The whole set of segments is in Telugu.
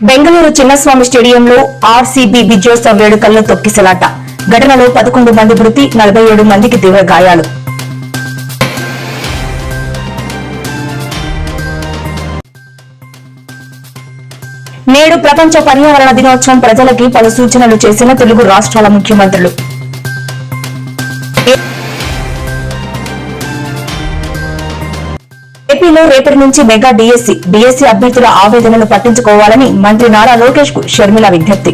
బెంగళూరు చిన్నస్వామి స్టేడియంలో ఆర్సీబీ విజయోత్సవ వేడుకల్లో తొక్కిసలాట. ఘటనలో 11 మంది మృతి, 47 మందికి తీవ్ర గాయాలు. నేడు ప్రపంచ పర్యావరణ దినోత్సవం. ప్రజలకి పలు సూచనలు చేసిన తెలుగు రాష్ట్రాల ముఖ్యమంత్రులు. ఏపీలో రేపటి నుంచి మెగా డిఎస్సీ అభ్యర్థుల ఆవేదనలు పట్టించుకోవాలని మంత్రి నారా లోకేష్ కు షర్మిల విజ్ఞప్తి.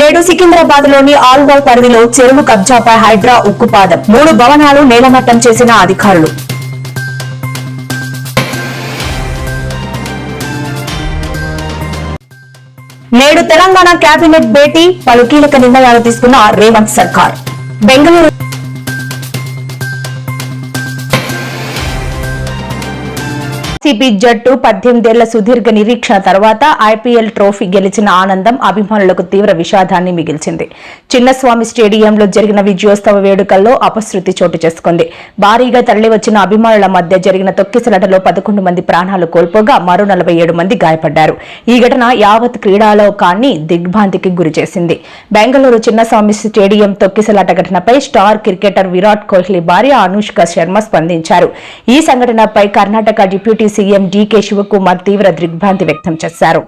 నేడు సికింద్రాబాద్ లోని ఆల్వాల్ పరిధిలో చెరువు కబ్జాపై హైడ్రా ఉక్కుపాదం. 3 భవనాలు నేలమట్టం చేసిన అధికారులు. నేడు తెలంగాణ కేబినెట్ భేటీ, పలు కీలక నిర్ణయాలు తీసుకున్న రేవంత్ సర్కార్. బెంగళూరు ఆర్సీబీ జట్టు 18 ఏళ్ల సుదీర్ఘ నిరీక్షణ తర్వాత ఐపీఎల్ ట్రోఫీ గెలిచిన ఆనందం అభిమానులకు తీవ్ర విషాదాన్ని మిగిల్చింది. చిన్నస్వామి స్టేడియంలో జరిగిన విజయోత్సవ వేడుకల్లో అపశృతి చోటు చేసుకుంది. భారీగా తరలివచ్చిన అభిమానుల మధ్య జరిగిన తొక్కిసలాటలో 11 మంది ప్రాణాలు కోల్పోగా మరో 47 మంది గాయపడ్డారు. ఈ ఘటన యావత్ క్రీడాలోకాన్ని దిగ్భ్రాంతికి గురిచేసింది. బెంగళూరు చిన్నస్వామి స్టేడియం తొక్కిసలాట ఘటనపై స్టార్ క్రికెటర్ విరాట్ కోహ్లీ భార్య అనుష్క శర్మ స్పందించారు. ఈ సంఘటనపై Karnataka deputy CM D K Shivakumar తీవ్ర దిగ్భ్రాంతి వ్యక్తం చేశారు.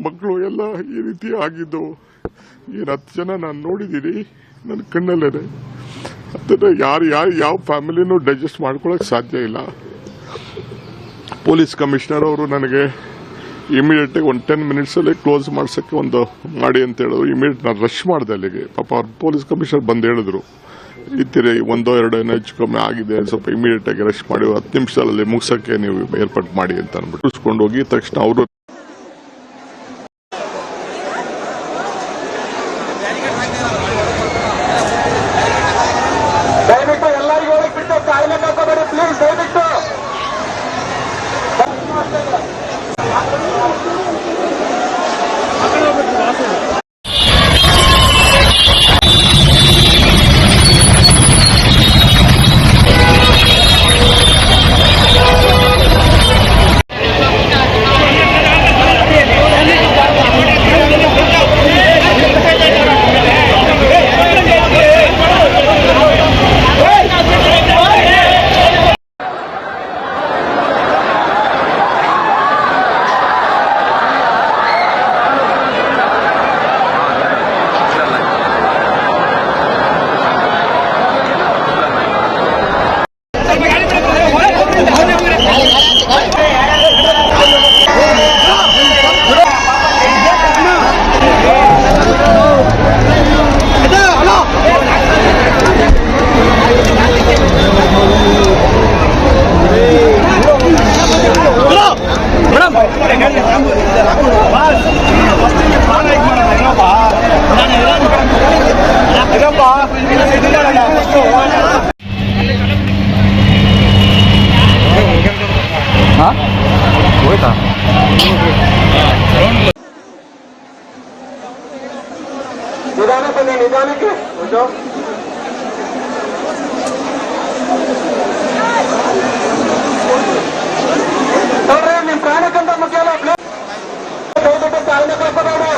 ಮಕ್ಕಳು ಎಲ್ಲ ಈ ರೀತಿ ಆಗಿದ್ದು ಏನು 10 ಜನ ನಾನು ನೋಡಿದ್ದೀನಿ ನನ್ನ ಕಣ್ಣಲ್ಲೇ. ಅದನ್ನು ಯಾವ ಫ್ಯಾಮಿಲಿನೂ ಡೈಜೆಸ್ಟ್ ಮಾಡ್ಕೊಳ್ಳೋಕೆ ಸಾಧ್ಯ ಇಲ್ಲ. ಪೊಲೀಸ್ ಕಮಿಷನರ್ ಅವರು ನನಗೆ ಇಮಿಡಿಯೇಟಾಗಿ 10 ಮಿನಿಟ್ಸಲ್ಲಿ ಕ್ಲೋಸ್ ಮಾಡ್ಸೋಕ್ಕೆ ಮಾಡಿ ಅಂತ ಹೇಳಿದ್ರು. ಇಮಿಡಿಯೇಟ್ ನಾನು ರಶ್ ಮಾಡಿದೆ ಅಲ್ಲಿಗೆ. ಪಾಪ ಅವ್ರು ಪೊಲೀಸ್ ಕಮಿಷನರ್ ಬಂದು ಹೇಳಿದ್ರು, ಇತ್ತಿರಿ 1-2 ಹೆಚ್ಚು ಕಮ್ಮಿ ಆಗಿದೆ, ಸ್ವಲ್ಪ ಇಮಿಡಿಯೇಟ್ ಆಗಿ ರಶ್ ಮಾಡಿ 10 ನಿಮಿಷದಲ್ಲಿ ಮುಗಿಸೋಕ್ಕೆ ನೀವು ಏರ್ಪಾಟ್ ಮಾಡಿ ಅಂತ ಅಂದ್ಬಿಟ್ಟು ಉಳಿಸ್ಕೊಂಡು ಹೋಗಿ ತಕ್ಷಣ ಅವರು నిజానికి ನಿಮ್ಮ ಪ್ರಾಣಕ್ಕಿಂತ ಮುಖ್ಯ ದಯವಿಟ್ಟು ಚಾಲನೆ ಕಳ್ಕೋಬೇಡಿ.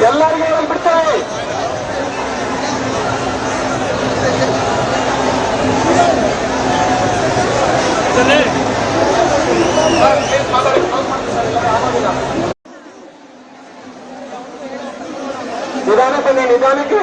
ಎಲ್ಲರಿಗೂ ಬಿಡ್ತಾರೆ. ನಿಧಾನಕ್ಕೆ ನಿಧಾನಕ್ಕೆ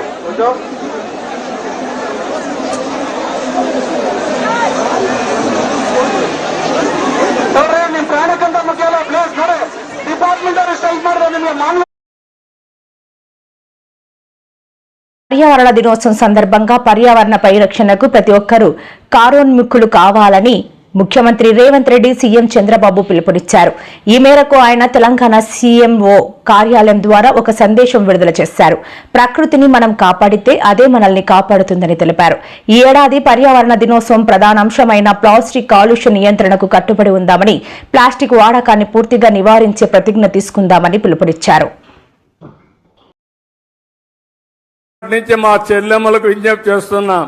పర్యావరణ దినోత్సవం సందర్భంగా పర్యావరణ పరిరక్షణకు ప్రతి ఒక్కరూ కారోన్ముఖులు కావాలని ముఖ్యమంత్రి రేవంత్ రెడ్డి సీఎం చంద్రబాబు పిలుపునిచ్చారు. ఈ మేరకు ఆయన తెలంగాణ సీఎంఓ కార్యాలయం ద్వారా ఒక సందేశం విడుదల చేశారు. ప్రకృతిని మనం కాపాడితే అదే మనల్ని కాపాడుతుందని తెలిపారు. ఈ ఏడాది పర్యావరణ దినోత్సవం ప్రధానాంశమైన ప్లాస్టిక్ కాలుష్య నియంత్రణకు కట్టుబడి ఉందామని, ప్లాస్టిక్ వాడకాన్ని పూర్తిగా నివారించే ప్రతిజ్ఞ తీసుకుందామని పిలుపునిచ్చారు. నుంచి మా చెల్లెమ్మలకు విజ్ఞప్తి చేస్తున్నా,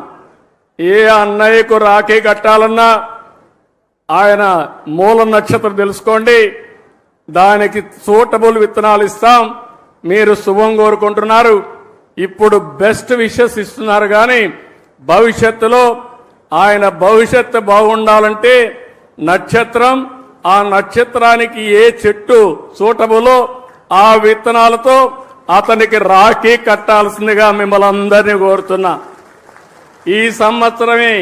ఏ అన్నయ్యకు రాఖీ కట్టాలన్నా ఆయన మూల నక్షత్రం తెలుసుకోండి, దానికి సూటబుల్ విత్తనాలు ఇస్తాం. మీరు శుభం కోరుకుంటున్నారు, ఇప్పుడు బెస్ట్ విషెస్ ఇస్తున్నారు. కానీ భవిష్యత్తులో ఆయన భవిష్యత్తు బాగుండాలంటే నక్షత్రం, ఆ నక్షత్రానికి ఏ చెట్టు సూటబులో ఆ విత్తనాలతో అతనికి రాఖీ కట్టాల్సిందిగా మిమ్మల్ని అందరినీ కోరుతున్నా. ఈ సంవత్సరమే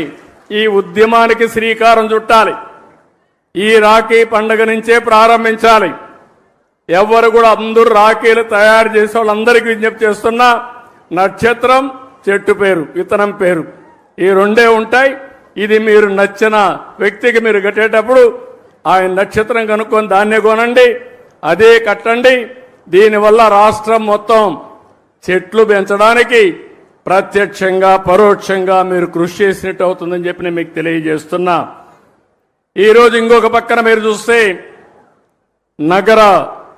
ఈ ఉద్యమానికి శ్రీకారం చుట్టాలి. ఈ రాఖీ పండుగ నుంచే ప్రారంభించాలి. ఎవరు కూడా అందరూ రాఖీలు తయారు చేసే వాళ్ళందరికీ విజ్ఞప్తి చేస్తున్నా, నక్షత్రం, చెట్టు పేరు, విత్తనం పేరు, ఈ రెండే ఉంటాయి. ఇది మీరు నచ్చిన వ్యక్తికి మీరు కట్టేటప్పుడు ఆయన నక్షత్రం కనుక్కొని దాన్నే కొనండి, అదే కట్టండి. దీనివల్ల రాష్ట్రం మొత్తం చెట్లు పెంచడానికి ప్రత్యక్షంగా పరోక్షంగా మీరు కృషి చేసినట్టు అవుతుందని చెప్పి నేను మీకు తెలియజేస్తున్నా. ఈరోజు ఇంకొక పక్కన మీరు చూస్తే నగర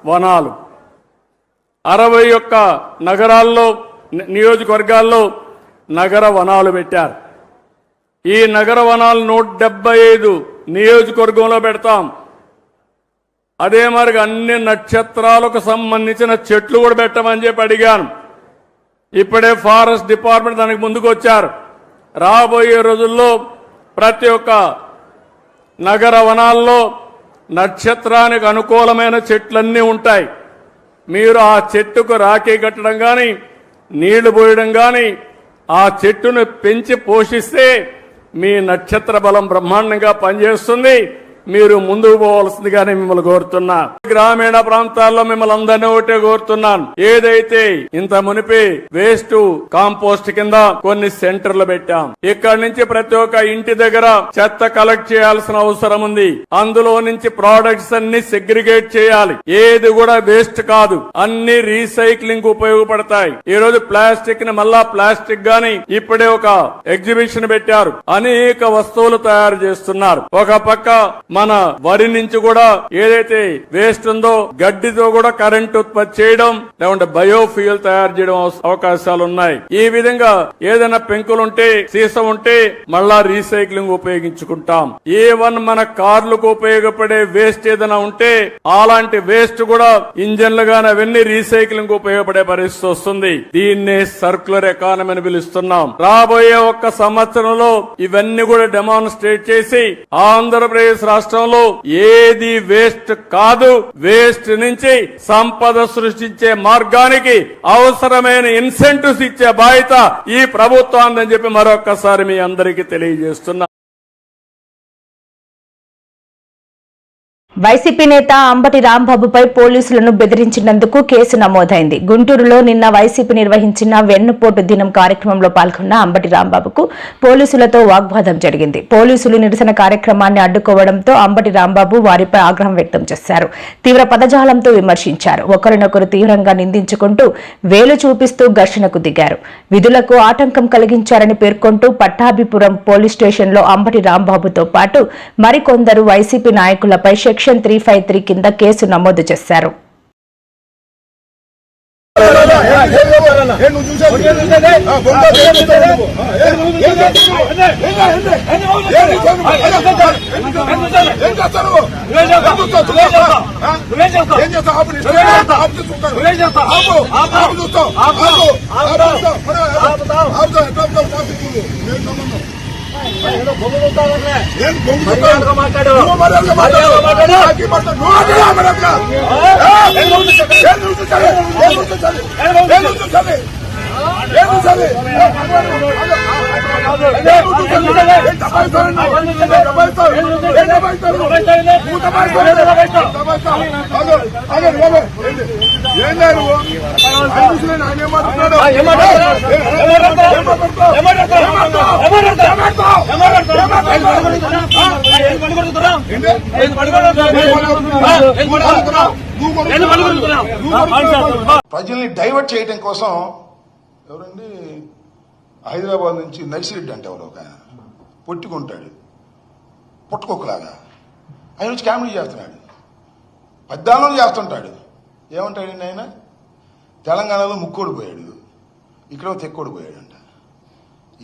వనాలు 61 నగరాల్లో నియోజకవర్గాల్లో నగర వనాలు పెట్టారు. ఈ నగర వనాలు 175 నియోజకవర్గంలో పెడతాం. అదే మరి అన్ని నక్షత్రాలకు సంబంధించిన చెట్లు కూడా పెట్టమని చెప్పి అడిగాను. ఇప్పుడే ఫారెస్ట్ డిపార్ట్మెంట్ దానికి ముందుకు వచ్చారు. రాబోయే రోజుల్లో ప్రతి ఒక్క నగర వనాల్లో నక్షత్రానికి అనుకూలమైన చెట్లన్నీ ఉంటాయి. మీరు ఆ చెట్టుకు రాఖీ కట్టడం కానీ, నీళ్లు పోయడం కానీ, ఆ చెట్టును పెంచి పోషిస్తే మీ నక్షత్ర బలం బ్రహ్మాండంగా పనిచేస్తుంది. మీరు ముందుకు పోవాల్సిందిగానే మిమ్మల్ని కోరుతున్నా. గ్రామీణ ప్రాంతాల్లో మిమ్మల్ని అందరినీ ఒకటే కోరుతున్నాను, ఏదైతే ఇంత మునిపి వేస్ట్ కాంపోస్ట్ కింద కొన్ని సెంటర్లు పెట్టాం. ఇక్కడి నుంచి ప్రతి ఒక్క ఇంటి దగ్గర చెత్త కలెక్ట్ చేయాల్సిన అవసరం ఉంది. అందులో నుంచి ప్రోడక్ట్స్ అన్ని సెగ్రిగేట్ చేయాలి. ఏది కూడా వేస్ట్ కాదు, అన్ని రీసైక్లింగ్ ఉపయోగపడతాయి. ఈ రోజు ప్లాస్టిక్ ని మళ్ళా ప్లాస్టిక్ గాని ఇప్పుడే ఒక ఎగ్జిబిషన్ పెట్టారు. అనేక వస్తువులు తయారు చేస్తున్నారు. ఒక పక్క మన వరి నుంచి కూడా ఏదైతే వేస్ట్ ఉందో గడ్డితో కూడా కరెంట్ ఉత్పత్తి చేయడం, లేకుంటే బయోఫ్యూయల్ తయారు చేయడం అవకాశాలు ఉన్నాయి. ఈ విధంగా ఏదైనా పెంకులుంటే, సీసం ఉంటే మళ్ళా రీసైక్లింగ్ ఉపయోగించుకుంటాం. ఏవన్ మన కార్లకు ఉపయోగపడే వేస్ట్ ఏదైనా ఉంటే అలాంటి వేస్ట్ కూడా ఇంజన్లు గాని అవన్నీ రీసైక్లింగ్ ఉపయోగపడే పరిస్థితి వస్తుంది. దీన్నే సర్క్యులర్ ఎకానమీ అని పిలుస్తున్నాం. రాబోయే ఒక్క సంవత్సరంలో ఇవన్నీ కూడా డెమాన్స్ట్రేట్ చేసి ఆంధ్రప్రదేశ్ రాష్ట్రంలో ఏది వేస్ట్ కాదు, వేస్ట్ నుంచి సంపద సృష్టించే మార్గానికి అవసరమైన ఇన్సెంటివ్స్ ఇచ్చే బాధ్యత ఈ ప్రభుత్వాన్ని చెప్పి మరొక్కసారి మీ అందరికీ తెలియజేస్తున్నా. వైసీపీ నేత అంబటి రాంబాబుపై పోలీసులను బెదిరించినందుకు కేసు నమోదైంది. గుంటూరులో నిన్న వైసీపీ నిర్వహించిన వెన్నుపోటు దినం కార్యక్రమంలో పాల్గొన్న అంబటి రాంబాబుకు పోలీసులతో వాగ్వాదం జరిగింది. పోలీసులు నిరసన కార్యక్రమాన్ని అడ్డుకోవడంతో అంబటి రాంబాబు వారిపై ఆగ్రహం వ్యక్తం చేశారు. తీవ్ర పదజాలంతో విమర్శించారు. ఒకరినొకరు తీవ్రంగా నిందించుకుంటూ వేలు చూపిస్తూ ఘర్షణకు దిగారు. విధులకు ఆటంకం కలిగించారని పేర్కొంటూ పట్టాభిపురం పోలీస్ స్టేషన్లో అంబటి రాంబాబుతో పాటు మరికొందరు వైసీపీ నాయకులపై సెక్షన్ 353 కింద కేసు నమోదు చేశారు. ప్రజల్ని డైవర్ట్ చేయడం కోసం ఎవరండి హైదరాబాద్ నుంచి నర్సిరెడ్డి అంటే ఎవరు ఒక పొట్టుకుంటాడు పుట్టుకొక్కలాగా ఆయన వచ్చి కామెడీ చేస్తున్నాడు, పద్దాలను చేస్తుంటాడు. ఏమంటాడండి ఆయన? తెలంగాణలో ముక్కోడిపోయాడు, ఇక్కడ తెక్కోడిపోయాడంట.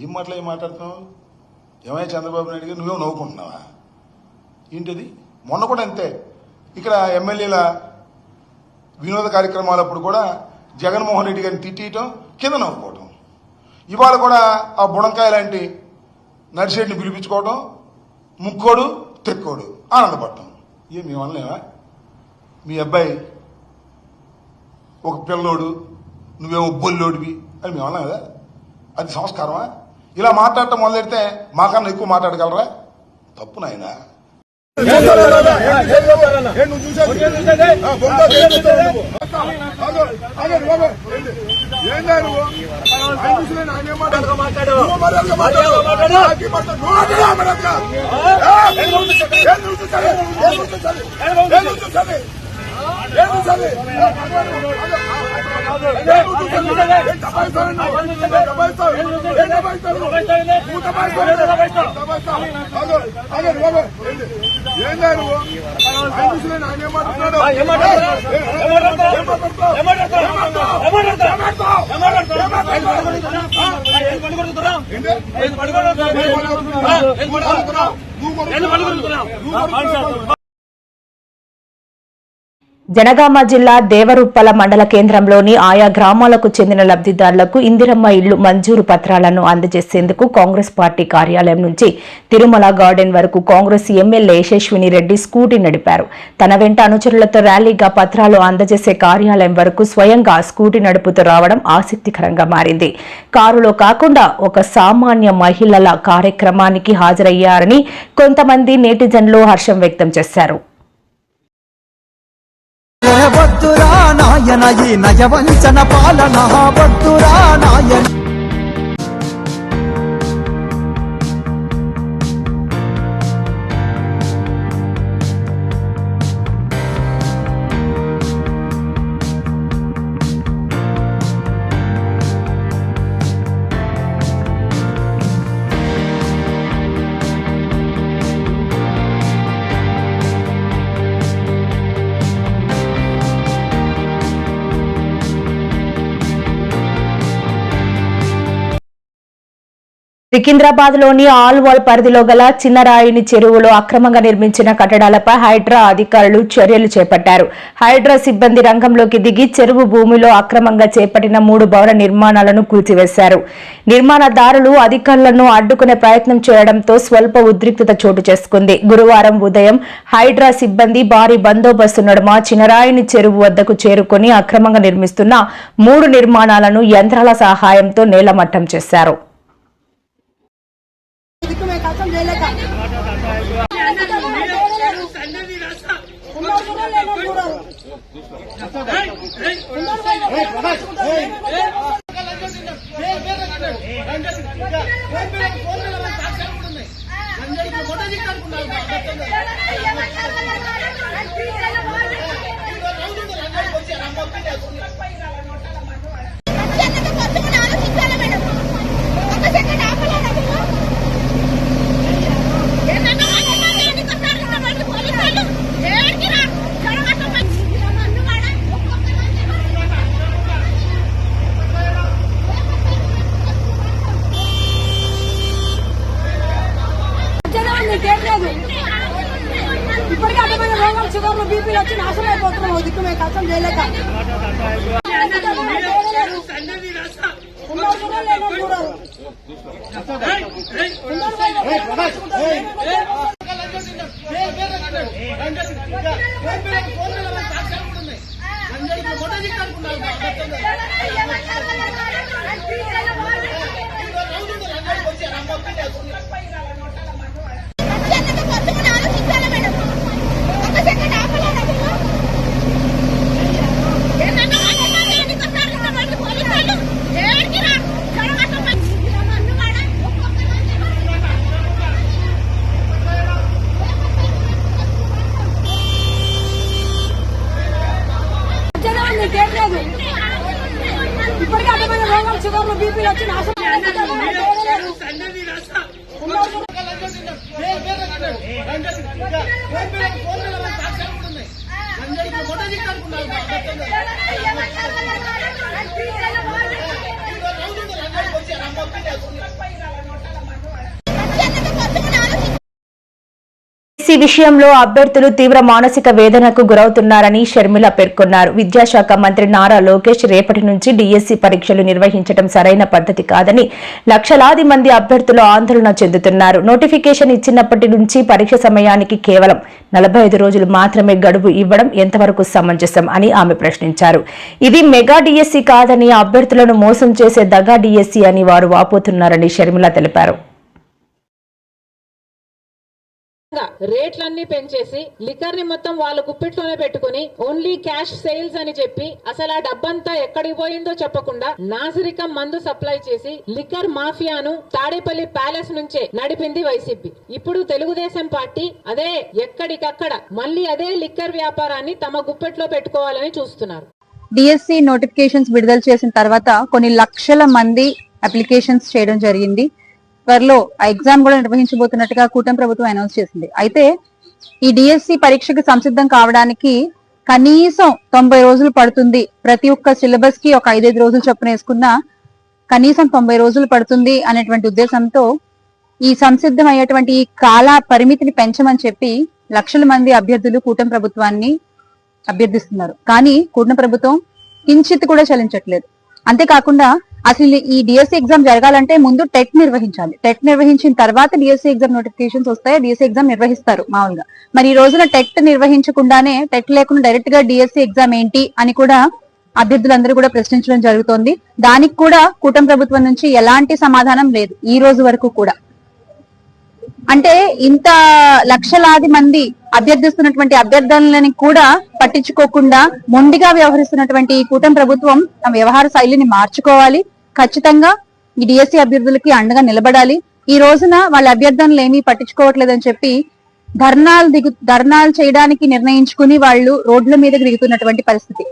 ఏం మాట్లాడుతున్నావు? ఏమయ్యా చంద్రబాబు నాయుడు గారు, నువ్వేమో నవ్వుకుంటున్నావా? ఏంటది? మొన్న కూడా అంతే, ఇక్కడ ఎమ్మెల్యేల వినోద కార్యక్రమాలప్పుడు కూడా జగన్మోహన్ రెడ్డి గారిని తిట్టడం, కింద నవ్వుకోవటం. ఇవాళ కూడా ఆ బుడంకాయ లాంటి నర్సిరెడ్డిని పిలిపించుకోవటం, ముక్కోడు తెక్కోడు ఆనందపడటం. ఏం మీ వల్లనేవా? మీ అబ్బాయి ఒక పిల్లోడు, నువ్వేమో బొల్లోడివి అని మేము అన్నాం కదా, అది సంస్కారమా? ఇలా మాట్లాడటం మొదలెడితే మాకన్నా ఎక్కువ మాట్లాడగలరా? తప్పు నాయన. జనగామ జిల్లా దేవరుప్పల మండల కేంద్రంలోని ఆయా గ్రామాలకు చెందిన లబ్దిదారులకు ఇందిరమ్మ ఇళ్లు మంజూరు పత్రాలను అందజేసేందుకు కాంగ్రెస్ పార్టీ కార్యాలయం నుంచి తిరుమల గార్డెన్ వరకు కాంగ్రెస్ ఎమ్మెల్యే యశస్విని రెడ్డి స్కూటీ నడిపారు. తన వెంట అనుచరులతో ర్యాలీగా పత్రాలు అందజేసే కార్యాలయం వరకు స్వయంగా స్కూటీ నడుపుతూ రావడం ఆసక్తికరంగా మారింది. కారులో కాకుండా ఒక సామాన్య మహిళల కార్యక్రమానికి హాజరయ్యారని కొంతమంది నెటిజన్లు హర్షం వ్యక్తం చేశారు. వద్దురా నాయన ఈ నయవంచన పాలన వద్దురా నాయన. సికింద్రాబాద్ లోని ఆల్వాల్ పరిధిలో గల చిన్నరాయిని చెరువులో అక్రమంగా నిర్మించిన కట్టడాలపై హైడ్రా అధికారులు చర్యలు చేపట్టారు. హైడ్రా సిబ్బంది రంగంలోకి దిగి చెరువు భూమిలో అక్రమంగా చేపట్టిన 3 భవన నిర్మాణాలను కూల్చివేశారు. నిర్మాణదారులు అధికారులను అడ్డుకునే ప్రయత్నం చేయడంతో స్వల్ప ఉద్రిక్తత చోటు చేసుకుంది. గురువారం ఉదయం హైడ్రా సిబ్బంది భారీ బందోబస్తు నడుమ చిన్నరాయిని చెరువు వద్దకు చేరుకుని అక్రమంగా నిర్మిస్తున్న 3 నిర్మాణాలను యంత్రాల సహాయంతో నేలమట్టం చేశారు. ఇప్పటికే అడ్డమైన రోగాలు షుగర్లు బీపీలు వచ్చి నాశనం అయిపోతున్నాం. దిక్కు మేము కష్టం చేయలేక ఏంటన్నా నీకేం లేదు. ఇప్పటికే అడ్డమైన రోగాలు షుగర్లు బీపీలు వచ్చి ఈ విషయంలో అభ్యర్థులు తీవ్ర మానసిక వేదనకు గురవుతున్నారని షర్మిల పేర్కొన్నారు. విద్యాశాఖ మంత్రి నారా లోకేష్ రేపటి నుంచి డిఎస్సి పరీక్షలు నిర్వహించడం సరైన పద్ధతి కాదని లక్షలాది మంది అభ్యర్థులు ఆందోళన చెందుతున్నారు. నోటిఫికేషన్ ఇచ్చినప్పటి నుంచి పరీక్ష సమయానికి కేవలం 45 రోజులు మాత్రమే గడువు ఇవ్వడం ఎంతవరకు సమంజసం అని ఆమె ప్రశ్నించారు. ఇది మెగా డిఎస్సి కాదని అభ్యర్థులను మోసం చేసే దగా డిఎస్సి అని వారు వాపోతున్నారని షర్మిల తెలిపారు. రేట్లన్నీ పెంచేసి లిక్కర్ ని మొత్తం వాళ్ళ గుప్పిట్లోనే పెట్టుకుని ఓన్లీ క్యాష్ సేల్స్ అని చెప్పి అసలు ఆ డబ్బంతా ఎక్కడికి పోయిందో చెప్పకుండా నాసిరికం మందు సప్లై చేసి లిక్కర్ మాఫియాను తాడేపల్లి ప్యాలెస్ నుంచే నడిపింది వైసీపీ. ఇప్పుడు తెలుగుదేశం పార్టీ అదే ఎక్కడికక్కడ మళ్ళీ అదే లిక్కర్ వ్యాపారాన్ని తమ గుప్పెట్లో పెట్టుకోవాలని చూస్తున్నారు. డిఎస్సి నోటిఫికేషన్స్ విడుదల చేసిన తర్వాత కొన్ని లక్షల మంది అప్లికేషన్స్ చేయడం జరిగింది. త్వరలో ఆ ఎగ్జామ్ కూడా నిర్వహించబోతున్నట్టుగా కూటమి ప్రభుత్వం అనౌన్స్ చేసింది. అయితే ఈ డిఎస్సి పరీక్షకు సంసిద్ధం కావడానికి కనీసం 90 రోజులు పడుతుంది. ప్రతి ఒక్క సిలబస్ కి ఒక 5-5 రోజులు చొప్పున వేసుకున్నా కనీసం 90 రోజులు పడుతుంది అనేటువంటి ఉద్దేశంతో ఈ సంసిద్ధం అయ్యేటువంటి కాల పరిమితిని పెంచమని చెప్పి లక్షల మంది అభ్యర్థులు కూటమి ప్రభుత్వాన్ని అభ్యర్థిస్తున్నారు. కానీ కూటమి ప్రభుత్వం కించిత్ కూడా చలించట్లేదు. అంతేకాకుండా అసలు ఈ డిఎస్సి ఎగ్జామ్ జరగాలంటే ముందు టెట్ నిర్వహించాలి. టెట్ నిర్వహించిన తర్వాత డిఎస్సి ఎగ్జామ్ నోటిఫికేషన్స్ వస్తాయి. డిఎస్సి ఎగ్జామ్ నిర్వహిస్తారు మామూలుగా. మరి ఈ రోజున టెట్ నిర్వహించకుండానే టెట్ లేకుండా డైరెక్ట్ గా డిఎస్సి ఎగ్జామ్ ఏంటి అని కూడా అభ్యర్థులందరూ కూడా ప్రశ్నించడం జరుగుతోంది. దానికి కూడా కూటమి ప్రభుత్వం నుంచి ఎలాంటి సమాధానం లేదు ఈ రోజు వరకు కూడా. అంటే ఇంత లక్షలాది మంది అభ్యర్థిస్తున్నటువంటి అభ్యర్థనలని కూడా పట్టించుకోకుండా మొండిగా వ్యవహరిస్తున్నటువంటి కూటమి ప్రభుత్వం తమ వ్యవహార శైలిని మార్చుకోవాలి. ఖచ్చితంగా ఈ డిఎస్సి అభ్యర్థులకి అండగా నిలబడాలి. ఈ రోజున వాళ్ళ అభ్యర్థనలు ఏమీ పట్టించుకోవట్లేదని చెప్పి ధర్నాలు చేయడానికి నిర్ణయించుకుని వాళ్ళు రోడ్ల మీదకి దిగుతున్నటువంటి పరిస్థితి.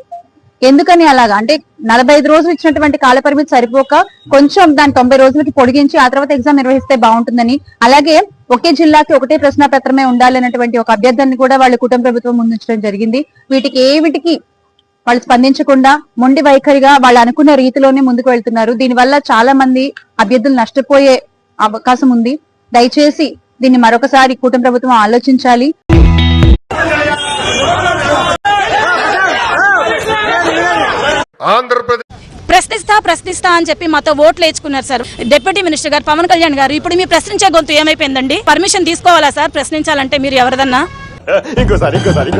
ఎందుకని అలాగా అంటే 45 రోజులు ఇచ్చినటువంటి కాలపరిమితి సరిపోక కొంచెం దాన్ని 90 రోజులకి పొడిగించి ఆ తర్వాత ఎగ్జామ్ నిర్వహిస్తే బాగుంటుందని, అలాగే ఒకే జిల్లాకి ఒకటే ప్రశ్నాపత్రమే ఉండాలన్నటువంటి ఒక అభ్యర్థనని కూడా వాళ్ళు కుటుంబ ప్రభుత్వం ముందుంచడం జరిగింది. వీటికి వాళ్ళు స్పందించకుండా మొండి వైఖరిగా వాళ్ళు అనుకున్న రీతిలోనే ముందుకు వెళ్తున్నారు. దీనివల్ల చాలా మంది అభ్యర్థులు నష్టపోయే అవకాశం ఉంది. దయచేసి దీన్ని మరొకసారి కూటమి ప్రభుత్వం ఆలోచించాలి. ప్రశ్నిస్తా అని చెప్పి మాతో ఓట్లు వేసుకున్నారు సార్. డిప్యూటీ మినిస్టర్ గారు పవన్ కళ్యాణ్ గారు ఇప్పుడు మీ ప్రశ్నించే గొంతు ఏమైపోయిందండి? పర్మిషన్ తీసుకోవాలా సార్ ప్రశ్నించాలంటే మీరు ఎవరిదన్నా?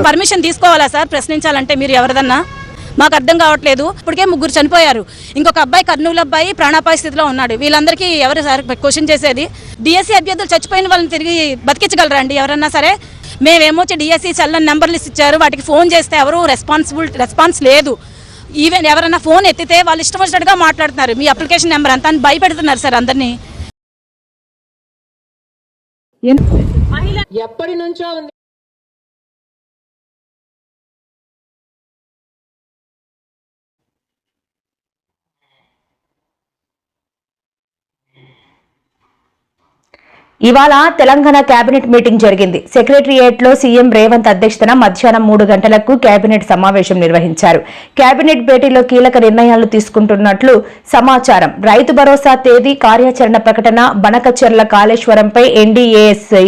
పర్మిషన్ తీసుకోవాలా సార్ ప్రశ్నించాలంటే మీరు ఎవరిదన్నా? మాకు అర్థం కావట్లేదు. ఇప్పటికే 3 చనిపోయారు. ఇంకొక అబ్బాయి కర్నూలు అబ్బాయి ప్రాణాపాయ స్థితిలో ఉన్నాడు. వీళ్ళందరికీ ఎవరు సార్ క్వశ్చన్ చేసేది? డిఎస్సి అభ్యర్థులు చచ్చిపోయిన వాళ్ళని తిరిగి బతికించగలరా అండి ఎవరన్నా సరే? మేమేమొచ్చి డిఎస్సి చల్లని నెంబర్లు ఇచ్చారు, వాటికి ఫోన్ చేస్తే ఎవరు రెస్పాన్స్ లేదు. ఈవెన్ ఎవరైనా ఫోన్ ఎత్తితే వాళ్ళు ఇష్టం వచ్చినట్టుగా మాట్లాడుతున్నారు. మీ అప్లికేషన్ నెంబర్ అంతా అని భయపెడుతున్నారు సార్ అందరినీ. ఎప్పటి నుంచో ఉంది. ఇవాళ తెలంగాణ కేబినెట్ మీటింగ్ జరిగింది. సెక్రటరియేట్ లో సీఎం రేవంత్ అధ్యక్షతన మధ్యాహ్నం 3 గంటలకు కేబినెట్ సమావేశం నిర్వహించారు. కేబినెట్ భేటీలో కీలక నిర్ణయాలు తీసుకుంటున్నట్లు సమాచారం. రైతు భరోసా తేదీ, కార్యాచరణ ప్రకటన, బనకచెర్ల కాళేశ్వరంపై ఎన్డీఏఎస్ఏ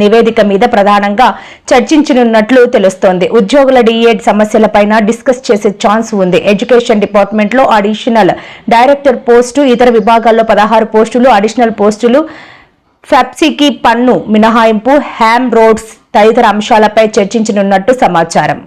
నివేదిక మీద ప్రధానంగా చర్చించనున్నట్లు తెలుస్తోంది. ఉద్యోగుల డిఎడ్ సమస్యలపైన డిస్కస్ చేసే ఛాన్స్ ఉంది. ఎడ్యుకేషన్ డిపార్ట్మెంట్ లో అడిషనల్ డైరెక్టర్ పోస్టు, ఇతర విభాగాల్లో 16 పోస్టులు, అడిషనల్ పోస్టులు, ఫ్యాప్సీకి పన్ను మినహాయింపు, హ్యామ్ రోడ్స్ తదితర అంశాలపై చర్చించనున్నట్టు సమాచారం.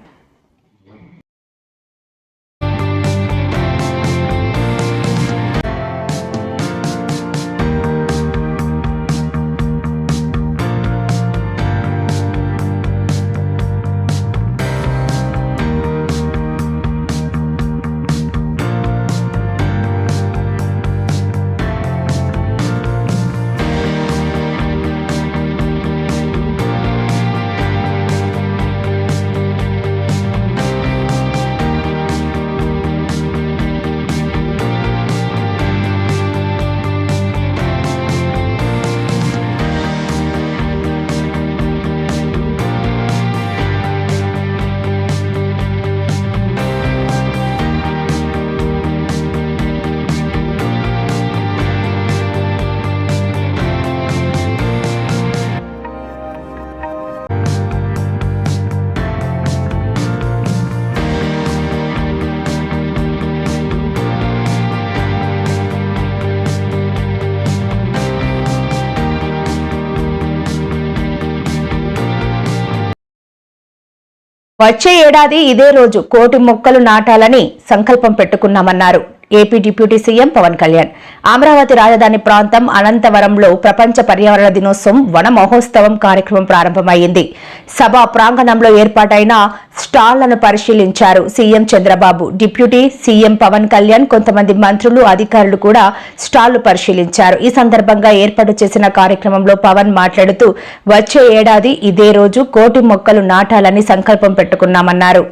వచ్చే ఏడాది ఇదే రోజు 1 కోటి మొక్కలు నాటాలని సంకల్పం పెట్టుకున్నామన్నారు AP deputy CM Pawan Kalyan. Amaravati రాజధాని ప్రాంతం అనంతవరంలో ప్రపంచ పర్యావరణ దినోత్సవం వన మహోత్సవం కార్యక్రమం ప్రారంభమైంది. సభా ప్రాంగణంలో ఏర్పాటైన స్టాళ్లను పరిశీలించారు CM Chandrababu. Deputy CM Pawan Kalyan, కొంతమంది మంత్రులు, అధికారులు కూడా స్టాళ్లు పరిశీలించారు. ఈ సందర్భంగా ఏర్పాటు చేసిన కార్యక్రమంలో పవన్ మాట్లాడుతూ వచ్చే ఏడాది ఇదే రోజు 1 కోటి మొక్కలు నాటాలని సంకల్పం పెట్టుకున్నామన్నారు.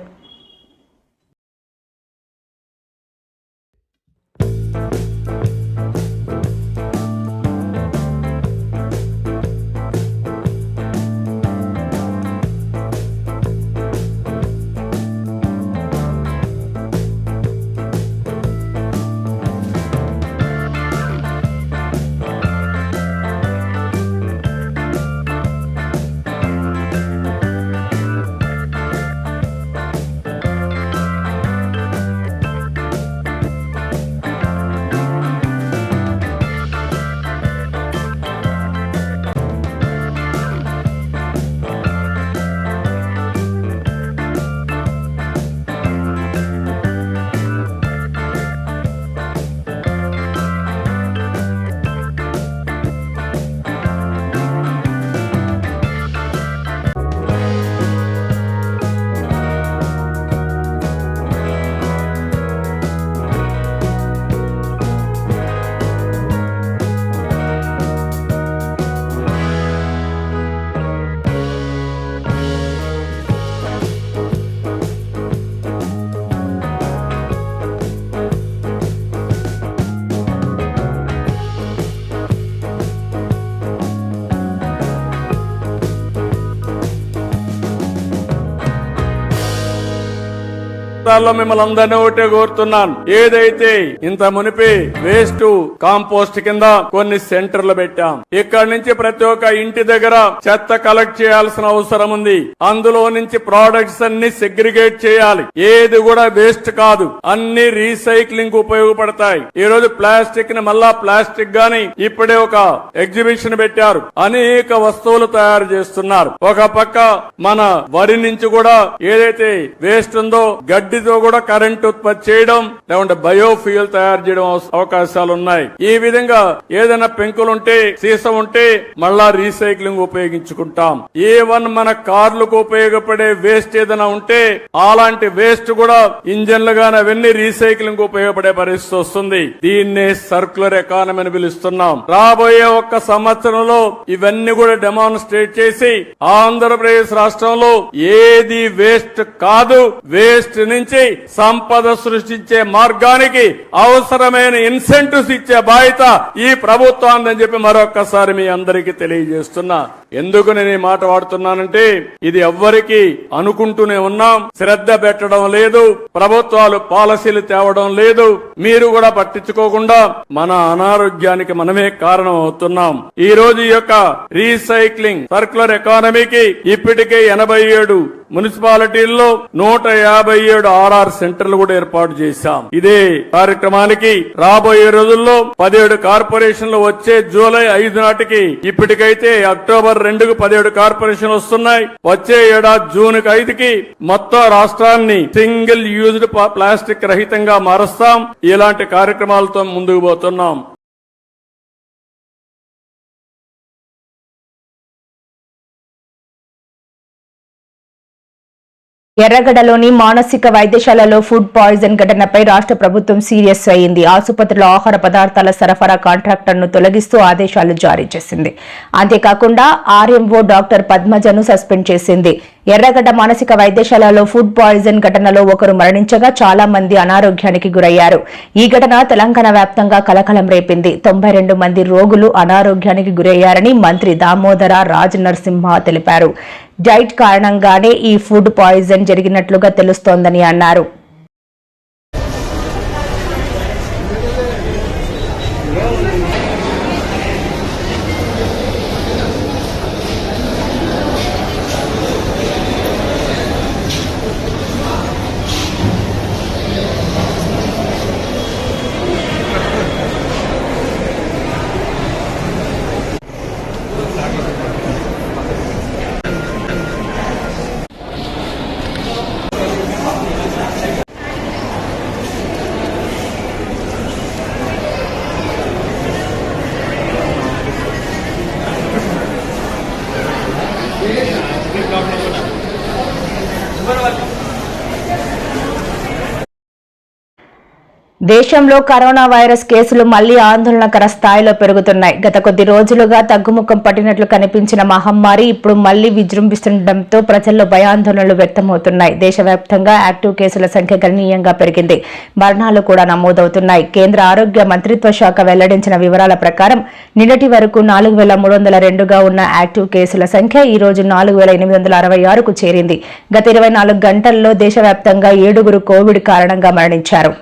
మిమ్మల్ని అందరినీ ఒకటే కోరుతున్నాను, ఏదైతే ఇంత మునిపి వేస్ట్ కాంపోస్ట్ కింద కొన్ని సెంటర్లు పెట్టాం. ఇక్కడి నుంచి ప్రతి ఒక్క ఇంటి దగ్గర చెత్త కలెక్ట్ చేయాల్సిన అవసరం ఉంది. అందులో నుంచి ప్రోడక్ట్స్ అన్ని సెగ్రిగేట్ చేయాలి. ఏది కూడా వేస్ట్ కాదు, అన్ని రీసైక్లింగ్ ఉపయోగపడతాయి. ఈ రోజు ప్లాస్టిక్ ని మళ్ళా ప్లాస్టిక్ గాని ఇప్పుడే ఒక ఎగ్జిబిషన్ పెట్టారు. అనేక వస్తువులు తయారు చేస్తున్నారు. ఒక పక్క మన వరి నుంచి కూడా ఏదైతే వేస్ట్ ఉందో గడ్డితో కూడా కరెంట్ ఉత్పత్తి చేయడం, లేకుంటే బయోఫ్యూయల్ తయారు చేయడం అవకాశాలు ఉన్నాయి. ఈ విధంగా ఏదైనా పెంకులుంటే, సీసం ఉంటే మళ్ళా రీసైక్లింగ్ ఉపయోగించుకుంటాం. ఏవన్ మన కార్లకు ఉపయోగపడే వేస్ట్ ఏదైనా ఉంటే అలాంటి వేస్ట్ కూడా ఇంజన్లు గాని అవన్నీ రీసైక్లింగ్ ఉపయోగపడే పరిస్థితి వస్తుంది. దీన్నే సర్క్యులర్ ఎకానమీ అని పిలుస్తున్నాం. రాబోయే 1 సంవత్సరంలో ఇవన్నీ కూడా డెమాన్స్ట్రేట్ చేసి ఆంధ్రప్రదేశ్ రాష్ట్రంలో ఏది వేస్ట్ కాదు, వేస్ట్ నుంచి సంపద సృష్టించే మార్గానికి అవసరమైన ఇన్సెంటివ్స్ ఇచ్చే బాధ్యత ఈ ప్రభుత్వాన్ని అని చెప్పి మరొక్కసారి మీ అందరికీ తెలియజేస్తున్నా. ఎందుకు నేను ఈ మాట వాడుతున్నానంటే ఇది ఎవ్వరికి అనుకుంటూనే ఉన్నాం, శ్రద్ధ పెట్టడం లేదు, ప్రభుత్వాలు పాలసీలు తేవడం లేదు, మీరు కూడా పట్టించుకోకుండా మన అనారోగ్యానికి మనమే కారణం అవుతున్నాం. ఈ రోజు ఈ యొక్క రీసైక్లింగ్ సర్క్యులర్ ఎకానమీకి ఇప్పటికే 87 మున్సిపాలిటీల్లో 157 ఆర్ఆర్ సెంటర్లు కూడా ఏర్పాటు చేశాం. ఇదే కార్యక్రమానికి రాబోయే రోజుల్లో 17 కార్పొరేషన్లు వచ్చే జూలై 5 నాటికి, ఇప్పటికైతే అక్టోబర్ 2కు 17 కార్పొరేషన్లు వస్తున్నాయి. వచ్చే ఏడాది జూన్ 5కి మొత్తం రాష్ట్రాన్ని సింగిల్ యూజ్డ్ ప్లాస్టిక్ రహితంగా మారుస్తాం. ఇలాంటి కార్యక్రమాలతో ముందుకు పోతున్నాం. ఎర్రగడ్డలోని మానసిక వైద్యశాలలో ఫుడ్ పాయిజన్ ఘటనపై రాష్ట్ర ప్రభుత్వం సీరియస్ అయింది. ఆసుపత్రిలో ఆహార పదార్థాల సరఫరా కాంట్రాక్టర్ను తొలగిస్తూ ఆదేశాలు జారీ చేసింది. అంతేకాకుండా ఆర్ఎంఓ డాక్టర్ పద్మజను సస్పెండ్ చేసింది. ఎర్రగడ్డ మానసిక వైద్యశాలలో ఫుడ్ పాయిజన్ ఘటనలో ఒకరు మరణించగా చాలా మంది అనారోగ్యానికి గురయ్యారు. ఈ ఘటన తెలంగాణ వ్యాప్తంగా కలకలం రేపింది. 92 మంది రోగులు అనారోగ్యానికి గురయ్యారని మంత్రి దామోదర రాజ్ నరసింహ తెలిపారు. డైట్ కారణంగానే ఈ ఫుడ్ పాయిజన్ జరిగినట్లుగా తెలుస్తోందని అన్నారు. దేశంలో కరోనా వైరస్ కేసులు మళ్లీ ఆందోళనకర స్థాయిలో పెరుగుతున్నాయి. గత కొద్ది రోజులుగా తగ్గుముఖం పట్టినట్లు కనిపించిన మహమ్మారి ఇప్పుడు మళ్లీ విజృంభిస్తుండటంతో ప్రజల్లో భయాందోళనలు వ్యక్తమవుతున్నాయి. దేశవ్యాప్తంగా యాక్టివ్ కేసుల సంఖ్య గణనీయంగా పెరిగింది. మరణాలు కూడా నమోదవుతున్నాయి. కేంద్ర ఆరోగ్య మంత్రిత్వ శాఖ వెల్లడించిన వివరాల ప్రకారం నిన్నటి వరకు 4,302గా ఉన్న యాక్టివ్ కేసుల సంఖ్య ఈ రోజు 4,866కు చేరింది. గత 24 గంటల్లో దేశవ్యాప్తంగా 7 కోవిడ్ కారణంగా మరణించారు.